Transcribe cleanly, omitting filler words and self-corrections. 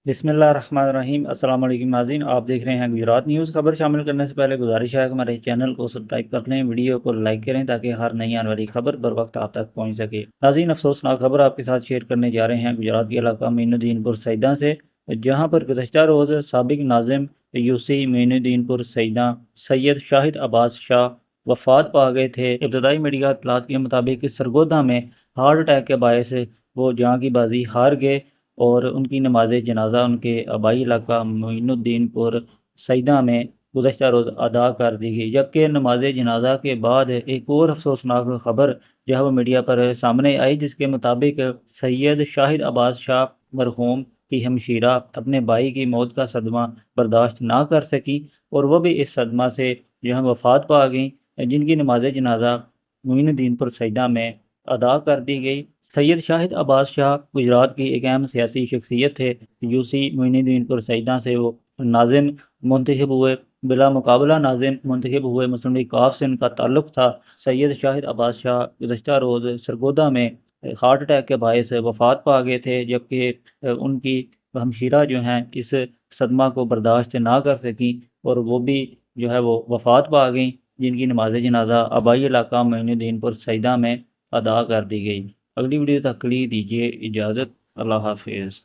बिस्मिल्लाहिर्रहमानिर्रहीम। अस्सलाम वालेकुम नाज़रीन, आप देख रहे हैं गुजरात न्यूज़। खबर शामिल करने से पहले गुजारिश है कि हमारे चैनल को सब्सक्राइब कर लें, वीडियो को लाइक करें ताकि हर नई आने वाली खबर बर वक्त आप तक पहुंच सके। नाज़रीन, अफसोसनाक खबर आपके साथ शेयर करने जा रहे हैं गुजरात के इलाका मोइनुद्दीनपुर सईदा से, जहां पर गुज़श्ता रोज़ साबिक नाज़िम यूसी मोइनुद्दीनपुर सईदा सैयद शाहिद अब्बास शाह वफ़ात पा गए थे। इब्तदाई मीडिया इत्तलात के मुताबिक सरगोदा में हार्ट अटैक के बायस वो जहाँ की बाजी हार गए और उनकी नमाज जनाजा उनके आबाई इलाका मोइनुद्दीनपुर सईदा में गुज़श्ता रोज़ अदा कर दी गई। जबकि नमाज जनाजा के बाद एक और अफसोसनाक ख़बर जो है वो मीडिया पर सामने आई, जिसके मुताबिक सैयद शाहिद अब्बास शाह मरहूम की हमशीरा अपने भाई की मौत का सदमा बर्दाश्त ना कर सकी और वह भी इस सदमा से जो है वफ़ात पा गई, जिनकी नमाज जनाजा मोइनुद्दीनपुर सईदा में अदा कर दी गई। सैयद शाहिद अब्बास शाह गुजरात की एक अहम सियासी शख्सियत थे। यूसी मोइनुद्दीनपुर सईदा से वो नाज़िम मुंतखब हुए, बिला मुकाबला नाज़िम मुंतखब हुए। मुस्लिम लीग काफ से उनका ताल्लुक़ था। सैयद शाहिद अब्बास शाह गुज़श्ता रोज़ सरगोदा में हार्ट अटैक के बायस वफ़ात पा गए थे, जबकि उनकी हमशीरा जो हैं इस सदमा को बर्दाश्त ना कर सकें और वो भी जो है वो वफ़ात पा गई, जिनकी नमाज जनाजा आबाई इलाका मोइनुद्दीनपुर सईदा में अदा कर दी गई। अगली वीडियो तक के लिए दीजिए इजाज़त। अल्लाह हाफिज़।